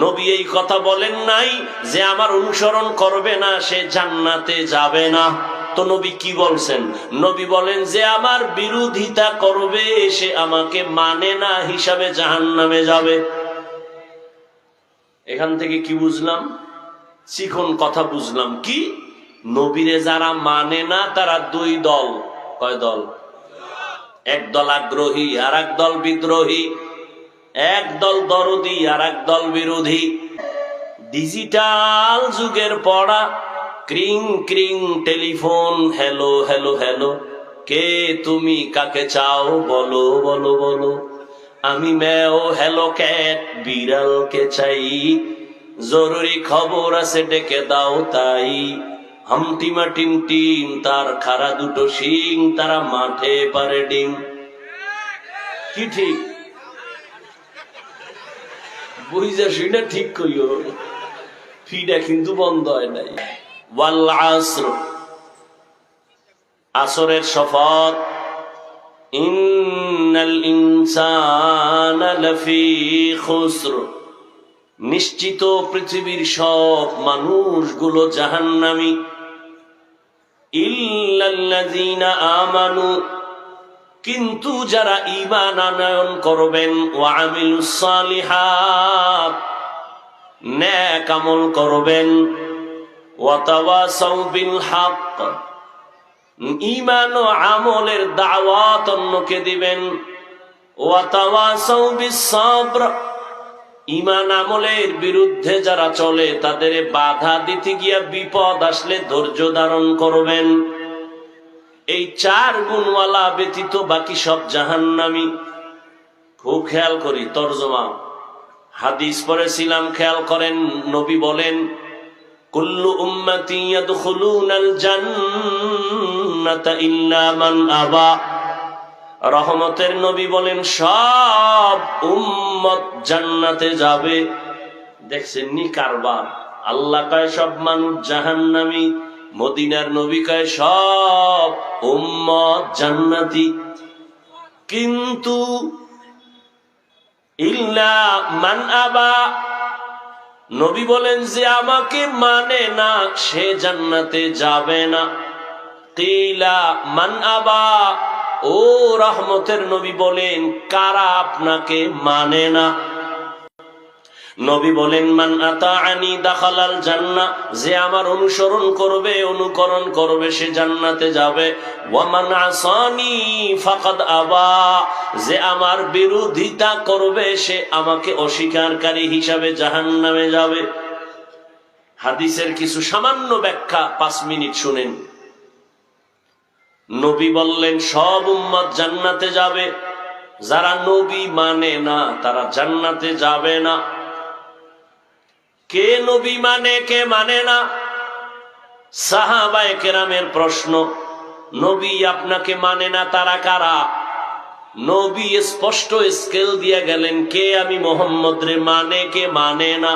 নবী এই কথা বলেন নাই যে আমার অনুসরণ করবে না সে জান্নাতে যাবে না। তো নবী কি বলছেন? নবী বলেন যে আমার বিরোধিতা করবে সে আমাকে মানে না হিসাবে জাহান্নামে যাবে। এখান থেকে কি বুঝলাম? চিকন কথা বুঝলাম কি? নবীরে যারা মানে না তারা দুই দল। কয় দল? এক দল আগ্রহী আর এক দল বিদ্রোহী, এক দল দরদি আর এক দল বিরোধী। ডিজিটাল যুগের পড়া, ক্রিং ক্রিং টেলিফোন, হ্যালো হ্যালো হ্যালো, কে তুমি কাকে চাও বলো বলো বলো, আমি ম্যাও হ্যালো ক্যাট বিড়ালকে চাই, জরুরি খবর আছে ডেকে দাও তাই, হামটিমা টিম টিম তার খাড়া দুটো শিং, তারা মাঠে পারে ডিম। কি ঠিক? বুঝা শুনে ঠিক কইও, ফিডা কিন্তু বন্ধ হয় নাই। ওয়াল আসর, আসরের শপথ, ইন্নাল ইনসানা লাফি খুসর, নিশ্চিত পৃথিবীর সব মানুষগুলো জাহান্নামী, ইল্লাল্লাযীনা আমানু, কিন্তু যারা ঈমান আনয়ন করবেন, ওয়া আমিলুস সালিহাত, নেক আমল করবেন, ওয়া তাওয়াসাউ বিল হক, ঈমান ও আমলের দাওয়াত অন্যকে দিবেন, ওয়া তাওয়াসাউ বিস সাবর, ঈমান আমলের বিরুদ্ধে যারা চলে তাদের বাধা দিতে গিয়া বিপদ আসলে ধৈর্য ধারণ করবেন। এই চার গুণওয়ালা ব্যতীত বাকি সব জাহান্নামী। খুব খেয়াল করি তরজমা, হাদিস পড়েছিলাম, খেয়াল করেন। নবী বলেন কুল্লু উম্মতি ইয়াদখুলুনাল জান্নাতা ইল্লা মান আবা, রহমতের নবী বলেন সব উম্মত জান্নাতে যাবে। দেখছেন নি কারবার? আল্লাহ কয় সব মানুষ জাহান্নামী, মদিনার নবী কয় সব উম্মত জান্নাতি। কিন্তু ইল্লা মান আবা, নবী বলেন যে আমাকে মানে না সে জান্নাতে যাবে না। কিলা মান আবা, ও রহমতের নবী বলেন কারা আপনাকে মানে না? নবী বলেন মান আতাআনি দাখালাল জান্নাহ, যে আমার অনুসরণ করবে অনুকরণ করবে সে জান্নাতে যাবে। ওয়া মান আসানি ফাকাদ আবা, যে আমার বিরোধিতা করবে সে আমাকে অস্বীকারকারী হিসাবে জাহান্নামে যাবে। হাদিসের কিছু সামান্য ব্যাখ্যা 5 মিনিট শুনেন। নবী বললেন সব উম্মত জান্নাতে যাবে, যারা নবী মানে না তারা জান্নাতে যাবে না। কে নবী মানে কে মানে না? সাহাবায়ে কেরামের প্রশ্ন, নবী আপনাকে মানে না তারা কারা? নবী স্পষ্ট স্কেল দিয়ে গেলেন, কে আমি মোহাম্মদ রে মানে, কে মানে না।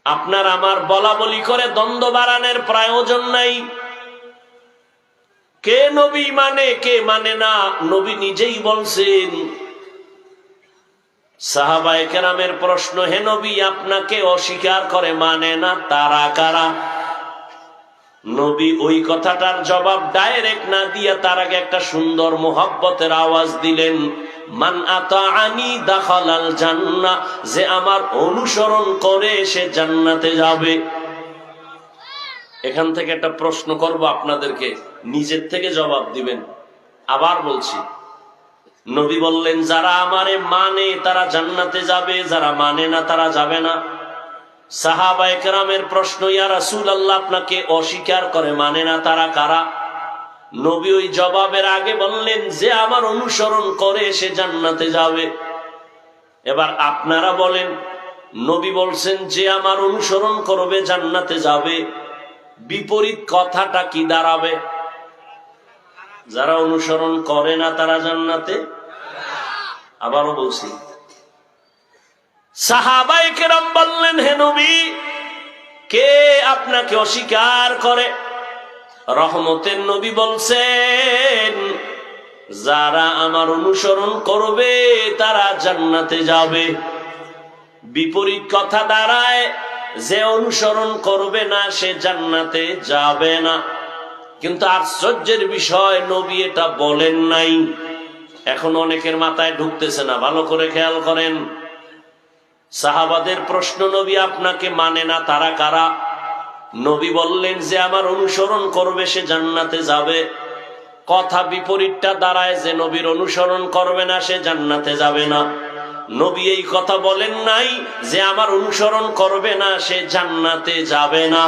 আপনার আমার বলা বলি করে দ্বন্দ্ব বাড়ানোর প্রয়োজন নাই। কে নবী মানে কে মানে না নবী নিজেই বলছেন। সাহাবায়ে কেরামের প্রশ্ন, হে নবী আপনাকে অস্বীকার করে মানে না তারা কারা? নবী ওই কথাটার জবাব ডাইরেক্ট না দিয়া তার আগে একটা সুন্দর মোহাব্বতের আওয়াজ দিলেন, মান আতাআনি দাখালাল জান্নাহ, যে আমার অনুসরণ করে সে জান্নাতে যাবে। এখান থেকে একটা প্রশ্ন করব আপনাদেরকে, নিজের থেকে জবাব দিবেন। আবার বলছি, নবী বললেন যারা আমারে মানে তারা জান্নাতে যাবে, যারা মানে না তারা যাবে না। সাহাবায়ে কেরামের প্রশ্ন, ইয়া রাসূলুল্লাহ আপনাকে অস্বীকার করে মানে না তারা কারা? নবী ওই জবাবের আগে বললেন যে আমার অনুসরণ করে সে জান্নাতে যাবে। এবার আপনারা বলেন, নবী বলছেন যে আমার অনুসরণ করবে জান্নাতে যাবে, বিপরীত কথাটা কি দাঁড়াবে? যারা অনুসরণ করে না তারা জান্নাতে। আবারও বলছি, সাহাবায়ে কেরাম বললেন হে নবী কে আপনাকে অস্বীকার করে? রহমতের নবী বলছেন যারা আমার অনুসরণ করবে তারা জান্নাতে যাবে। বিপরীত কথা দাঁড়ায় যে অনুসরণ করবে না সে জান্নাতে যাবে না। কিন্তু আশ্চর্যের বিষয় নবী এটা বলেন নাই। এখন অনেকের মাথায় ঢুকতেছে না, ভালো করে খেয়াল করেন। সাহাবাদের প্রশ্ন, নবী আপনাকে মানে না তারা কারা? নবী বললেন যে আমার অনুসরণ করবে সে জান্নাতে যাবে। কথা বিপরীতটা দাঁড়ায় যে নবীর অনুসরণ করবে না সে জান্নাতে যাবে না। নবী এই কথা বলেন নাই যে আমার অনুসরণ করবে না সে জান্নাতে যাবে না।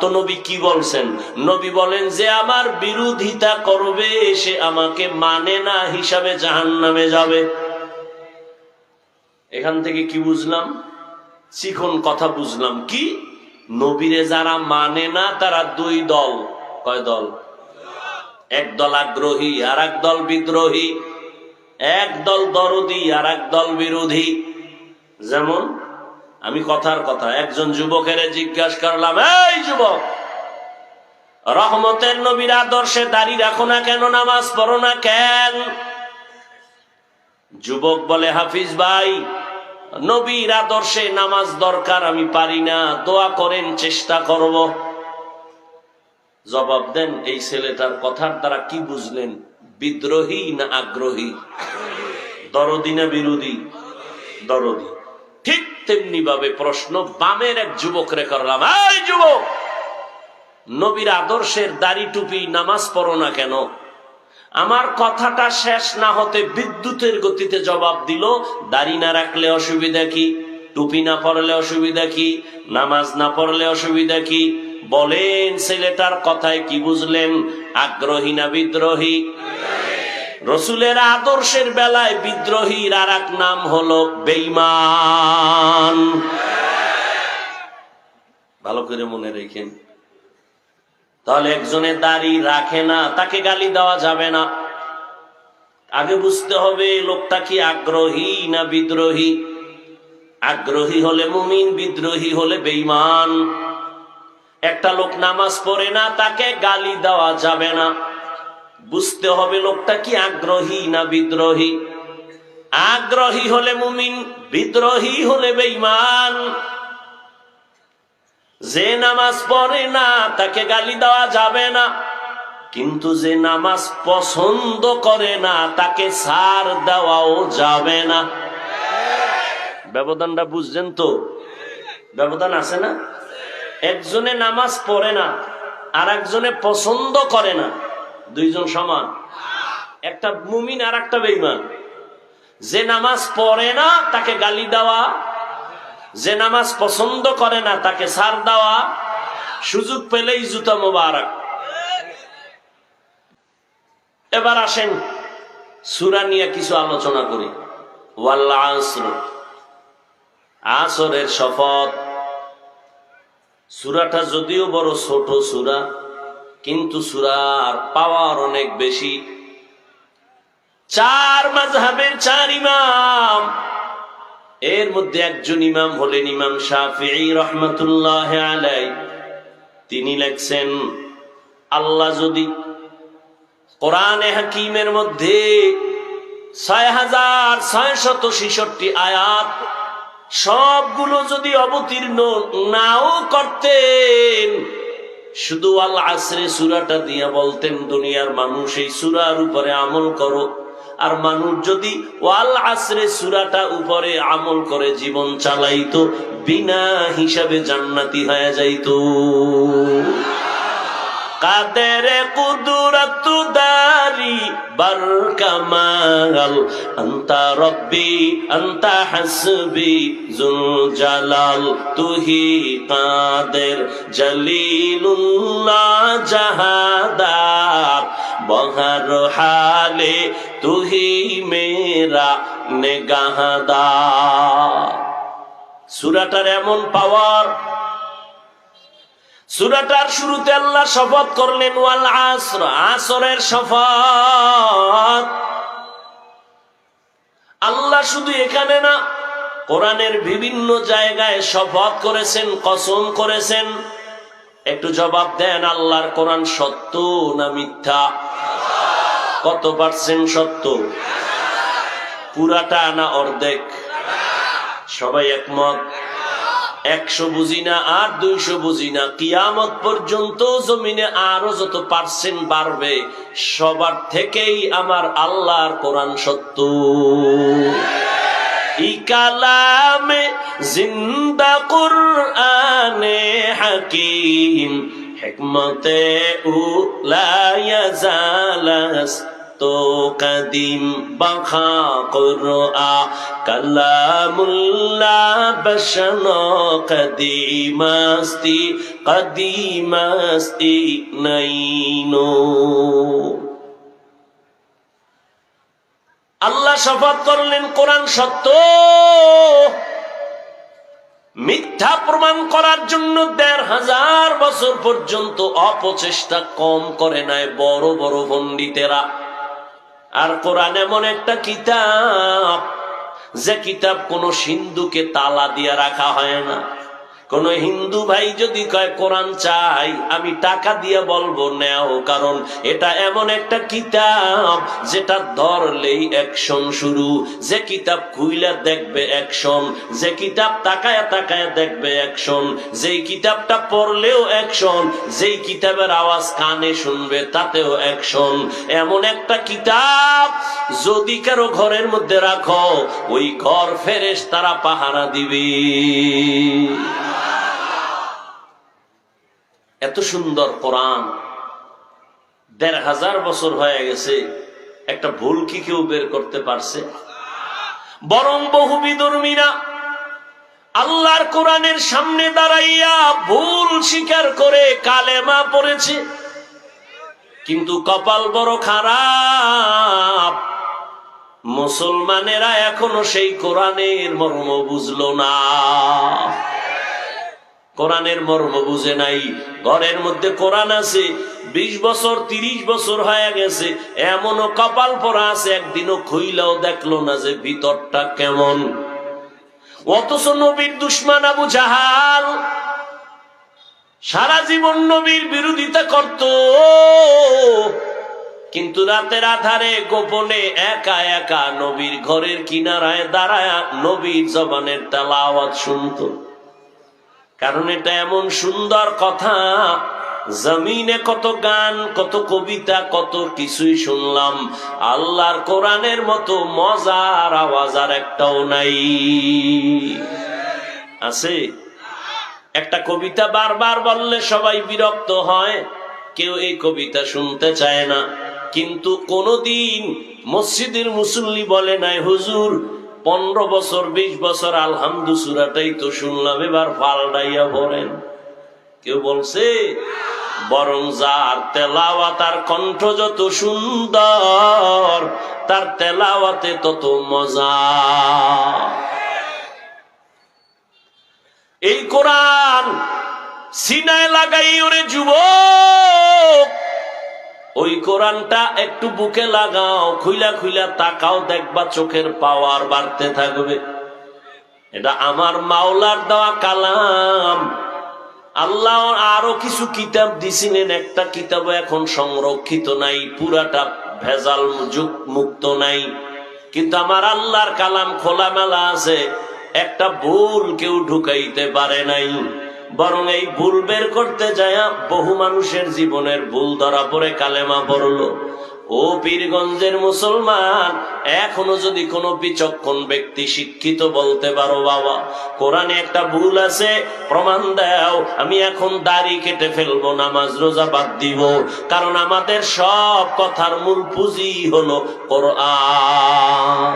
তো নবী কি বলছেন? নবী বলেন যে আমার বিরোধিতা করবে সে আমাকে মানে না হিসাবে জাহান্নামে যাবে। এখান থেকে কি বুঝলাম? চিকন কথা বুঝলাম। কি? নবীরে যারা মানে না তারা দুই দল। কয় দল? এক দল আগ্রহী আর এক দল বিদ্রোহী, এক দল দরদি আর এক দল বিরোধী। যেমন আমি কথার কথা একজন যুবকের জিজ্ঞাসা করলাম, এই যুবক, রহমতের নবীর আদর্শে দাঁড়িয়ে রাখো না কেন, নামাজ পড়ো না কেন? যুবক বলে, হাফিজ ভাই, নবীর আদর্শে নামাজ দরকার, আমি পারি না, দোয়া করেন, চেষ্টা করব। জবাব দেন, এই ছেলেটার কথার দ্বারা কি বুঝলেন? বিদ্রোহী না আগ্রহী? দরদি না বিরোধী? দরদি। ঠিক তেমনি ভাবে প্রশ্ন বামের এক যুবকরে করলাম, এই যুবক, নবীর আদর্শের দাড়ি টুপি নামাজ পড়ো না কেন? আমার কথাটা শেষ না হতে বিদ্যুতের গতিতে জবাব দিল, দাড়ি না রাখলে অসুবিধা কি? টুপি না পরলে অসুবিধা কি? নামাজ না পড়লে অসুবিধা কি? বলেন ছেলেটার কথায় কি বুঝলেন? আগ্রহী না বিদ্রোহী? রসুলের আদর্শের বেলায় বিদ্রোহীর আর এক নাম হলো বেঈমান। ভালো করে মনে রেখেন। তাহলে একজনের দাড়ি রাখে না, তাকে গালি দেওয়া যাবে না। আগে বুঝতে হবে লোকটা কি আগ্রহী না বিদ্রোহী। আগ্রহী হলে মুমিন, বিদ্রোহী হলে বেঈমান। একটা লোক নামাজ পড়ে না, তাকে গালি দেওয়া যাবে না। বুঝতে হবে লোকটা কি আগ্রহী না বিদ্রোহী। আগ্রহী হলে মুমিন, বিদ্রোহী হলে বেঈমান। যে নামাজ পড়ে না তাকে গালি দেওয়া যাবে না, কিন্তু যে নামাজ পছন্দ করে না তাকে ছাড় দেওয়াও যাবে না। ব্যবধানটা বুঝছেন তো? ব্যবধান আছে না? একজনে নামাজ পড়ে না আর একজনে পছন্দ করে না, দুইজন সমান? একটা মুমিন আর একটা বেঈমান। যে নামাজ পড়ে না তাকে গালি দেওয়া, যে নামাজ পছন্দ করে না তাকে ছাড় দেওয়া, সুযোগ পেলেই জুতা মোবারক। এবার আসেন সূরা নিয়ে কিছু আলোচনা করি। ওয়াল আসর, আসরের শপথ। সূরাটা যদিও বড় ছোট সূরা, কিন্তু সূরার পাওয়ার অনেক বেশি। চার মাযহাবের চার ইমাম, এর মধ্যে একজন ইমাম হলেন ইমাম শাফিঈ রাহমাতুল্লাহি আলাইহি। তিনি লেখছেন, আল্লাহ যদি কোরআনে হাকিমের মধ্যে ৬৬৬৬ আয়াত সবগুলো যদি অবতীর্ণ নাও করতেন, শুধু আল আসরে সূরাটা দিয়া বলতেন, দুনিয়ার মানুষ এই সূরার উপরে আমল করো, আর মানুষ যদি ওয়াল আসরে সূরাটা উপরে আমল করে জীবন চালাইতো, বিনা হিসাবে জান্নাতি হয়ে যাইতো। কাদের কুদরত দারি বরকামাল, আনতা রব্বি আনতা হাসবি যুল জালাল, তুহি কাদের জলিলুল্লাহ জাহাদার, বহর হালে তুহি মেরা নেগাহদার। সূরাটার এমন পাওয়ার। সূরাটার শুরুতে আল্লাহ শপথ করলেন ওয়াল আসর, আসরের শপথ। আল্লাহ শুধু এখানে না, কোরআনের বিভিন্ন জায়গায় শপথ করেছেন, কসম করেছেন। একটু জবাব দেন, আল্লাহর কোরআন সত্য না মিথ্যা? কত পার্সেন্ট সত্য? পুরাটা না অর্ধেক? সবাই একমত? 100 বুঝি না আর 200 বুঝি না, কিয়ামত পর্যন্ত জমিনে আরো যত পার্সেন্ট বাড়বে সবার থেকেই আমার আল্লাহর কোরআন সত্য। ই কালামে জিন্দা কুরআনে হাকিম হিকমতে উলা ইয়াজালাস তো কদিম বাখা কুরআ কালামুল্লাহ বশনো কদিমাস্তি নাইনো। আল্লাহ শপথ করলেন কোরআন সত্য। মিথ্যা প্রমাণ করার জন্য ১৫০০ বছর পর্যন্ত অপচেষ্টা কম করে নাই বড় বড় পণ্ডিতেরা। আর কোরআন এমন একটা কিতাব, যে কিতাব কোন সিন্ধুকে তালা দিয়ে রাখা হয় না। কোন হিন্দু ভাই যদি কয় কোরআন চাই, আমি টাকা দিয়ে বলবো নেও, কারণ এটা এমন একটা কিতাব যেটা ধরলেই অ্যাকশন শুরু, যে কিতাব খুইলা দেখবে অ্যাকশন, যে কিতাব তাকায়া তাকায়া দেখবে অ্যাকশন, যেই কিতাবটা পড়লেও অ্যাকশন, যেই কিতাবের আওয়াজ কানে শুনবে তাতেও অ্যাকশন। এমন একটা কিতাব যদি কারো ঘরের মধ্যে রাখো, ওই ঘর ফেরেশতারা পাহারা দিবে। এত সুন্দর কোরআন, ১৫০০ বছর হয়ে গেছে, একটা ভুল কি কেউ বের করতে পারছে? বরং বহু বিধর্মীরা আল্লাহর কোরআনের সামনে দাঁড়াইয়া ভুল স্বীকার করে কালেমা পড়েছে, কিন্তু কপাল বড় খারাপ, মুসলমানেরা এখনো সেই কোরআনের মর্ম বুঝলো না। কোরআনের মর্ম বুঝে নাই। ঘরের মধ্যে কোরআন আছে, 20 বছর 30 বছর হয়ে গেছে, এমনও কপাল পরা আছে একদিনও খুইলাও দেখলো না যে ভিতরটা কেমন। অথচ নবীর দুশমন আবু জাহাল সারা জীবন নবীর বিরোধিতা করত, কিন্তু রাতের আধারে গোপনে একা একা নবীর ঘরের কিনারায় দাঁড়ায় নবীর জবানের তেলাওয়াত শুনত। কারণ এটা এমন সুন্দর কথা, জমিনে কত গান, কত কবিতা, কত কিছুই শুনলাম, আল্লাহর কোরআনের মতো মজার আওয়াজ আর একটাও নাই। আছে? একটা কবিতা বারবার বললে সবাই বিরক্ত হয়, কেউ এই কবিতা শুনতে চায় না। কিন্তু কোনদিন মসজিদের মুসল্লি বলে নাই, হুজুর 15 বছর 20 বছর আলহামদু সূরাটাই তো শুনলাম, এবার পাল্টাইয়া পড়েন। কেউ বলছে? বরং যার তেলাওয়াত আর কণ্ঠ যত সুন্দর, তার তেলাওয়াতে তত মজা। এই কোরআন সিনায় লাগাই ওরে যুবক, ওই কোরআনটা একটু বুকে লাগাও, খুইলা খুইলা তাকাও, দেখবা চোখের পাওয়ার বাড়তে থাকবে। এটা আমার মাওলার দেওয়া কালাম। আল্লাহ আরো কিছু কিতাব দিছিলেন, একটা কিতাব এখন সংরক্ষিত নাই, পুরাটা ভেজাল মুক্ত নাই, কিন্তু আমার আল্লাহর কালাম খোলামেলা আছে, একটা ভুল কেউ ঢুকাইতে পারে নাই। বরং এই ভুল বের করতে যায় বহু মানুষের জীবনের ভুল ধরা পড়ে কালেমা পড়লো। ও পীরগঞ্জের মুসলমান, এখনো যদি কোনো বিচক্ষণ ব্যক্তি শিক্ষিত বলতে পারো বাবা কোরআনে একটা ভুল আছে, প্রমাণ দাও, আমি এখন দাড়ি কেটে ফেলবো, নামাজ রোজা বাদ দিব, কারণ আমাদের সব কথার মূল পুঁজি হলো কোরআন।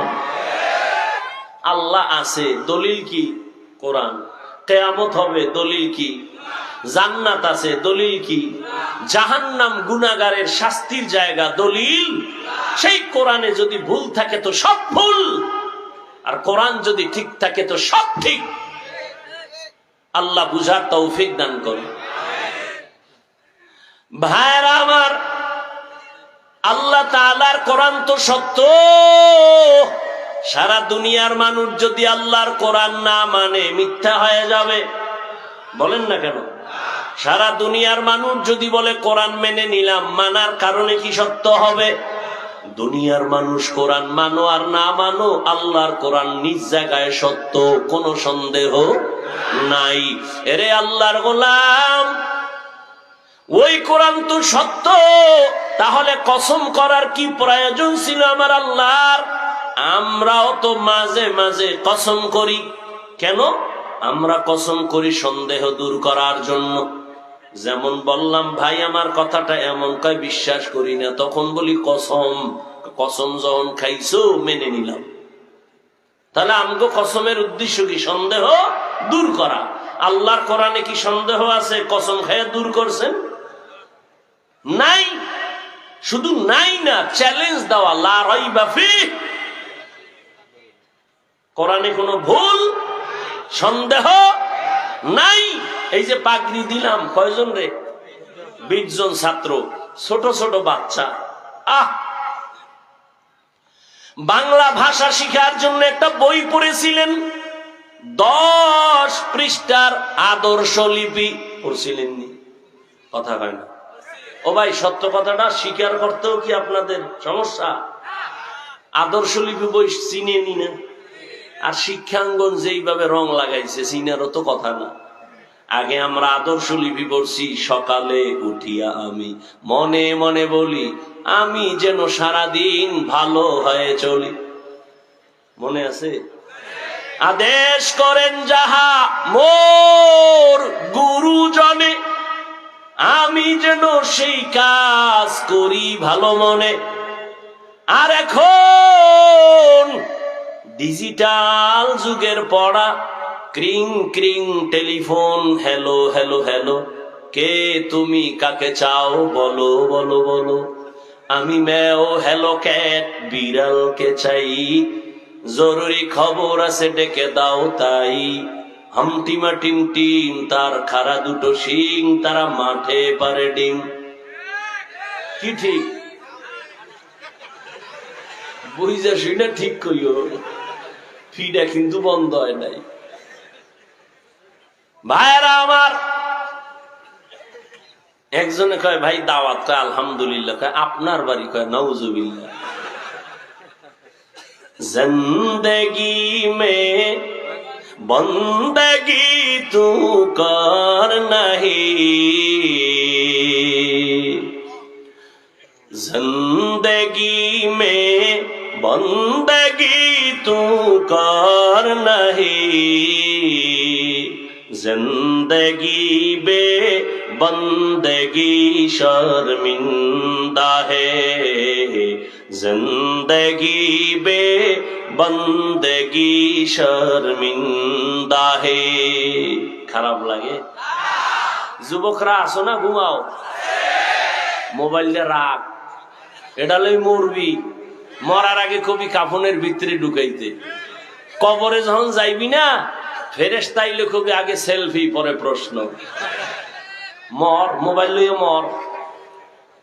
আল্লাহ আছে, দলিল কি? কোরআন। কিয়ামত হবে, দলিল কি? জান্নাত আছে, দলিল কি? জাহান্নাম গুনাহগারের শাস্তির জায়গা, দলিল সেই কোরআনে যদি ভুল থাকে তো সব ভুল, আর কোরআন যদি ঠিক থাকে তো সব ঠিক। আল্লাহ বুঝার তৌফিক দান করে। ভাইরা আমার, আল্লাহ তাআলার কোরআন তো সত্য। সারা দুনিয়ার মানুষ যদি আল্লাহর কোরআন না মানে মিথ্যা হয়ে যাবে। বলেন না কেন? সারা দুনিয়ার মানুষ যদি বলে কোরআন মেনে নিলাম, মানার কারণে কি সত্য হবে? দুনিয়ার মানুষ কোরআন মানো আর না মানো, আল্লাহর কোরআন নিজ জায়গায় সত্য, কোনো সন্দেহ নাই। এরে আল্লাহর গোলাম, ওই কোরআন তো সত্য, তাহলে কসম করার কি প্রয়োজন ছিল আমার আল্লাহর? আমরাও তো মাঝে মাঝে কসম করি। কেন আমরা কসম করি? সন্দেহ দূর করার জন্য। যেমন বললাম, ভাই আমার কথাটা এমন কয় বিশ্বাস করি না, তখন বলি কসম। কসম যখন খাইছো মেনে নিলাম। তাহলে আমগো কসমের উদ্দেশ্য কি? সন্দেহ দূর করা। আল্লাহর কোরআনে কি সন্দেহ আছে কসম খাইয়া দূর করছেন? নাই। শুধু নাই না, চ্যালেঞ্জ দেওয়া, লা রাইবা ফিহ। কোরআনে কোনো ভুল সন্দেহ নাই। এই যে পাগড়ি দিলাম, কয়জন রে? 20 জন ছাত্র, ছোট ছোট বাচ্চা। বাংলা ভাষা শিখার জন্য একটা বই পড়েছিলেন, 10 পৃষ্ঠার আদর্শ লিপি। পড়ছিলেন নি? কথা হয় না। ও ভাই, সত্য কথাটা স্বীকার করতেও কি আপনাদের সমস্যা? আদর্শ লিপি বই চিনে নি না? আর শিক্ষাঙ্গন যেইভাবে রং লাগাইছে, চিনারও তো কথা না। আগে আমরা আদর্শ লিপি পড়ছি, সকালে উঠিয়া আমি মনে মনে বলি, আমি যেন সারাদিন ভালো হয়ে চলি। মনে আছে? আদেশ করেন যাহা মোর গুরুজনে, আমি যেন সেই কাজ করি ভালো মনে। আর এখন ডিজিটাল যুগের পড়া, ক্রিং ক্রিং টেলিফোন, হ্যালো হ্যালো হ্যালো, কে তুমি, কাকে চাও, বলো বলো বলো। আমি ম্যাও, হ্যালো ক্যাট, বিড়ালকে চাই, জরুরি খবর আছে ডেকে দাও তাই। হামটিমা টিম টিম, তার খাড়া দুটো শিং, তারা মাঠে পারে ডিম। কি ঠিক? বুঝা শুনে ঠিক কইও, ফিডা কিন্তু বন্ধ হয় নাই। ভাইরা আমার, একজনে কয় ভাই দাওয়াত, কয় আলহামদুলিল্লাহ, কয় আপনার বাড়ি, কয় নাউজুবিল্লাহ। জিন্দেগি মে বন্দগি তু কর নাহি, জিন্দেগি মে বন্দগি তু কর নাহি, जिंदगी बे बंदगी शर्मिंदा है, जिंदगी बे बंदगी शर्मिंदा है। খারাপ লাগে? যুবকরা আসো না, ঘুমাও, মোবাইলটা রাখ, এটা লই মরবি। মরার আগে কবি কাফনের ভিতরে ঢুকাইতে, কবরে যখন যাইবি না, ফেরেশতা আইলে কবি আগে সেলফি, পরে প্রশ্ন। মর, মোবাইল লইয়ে মর।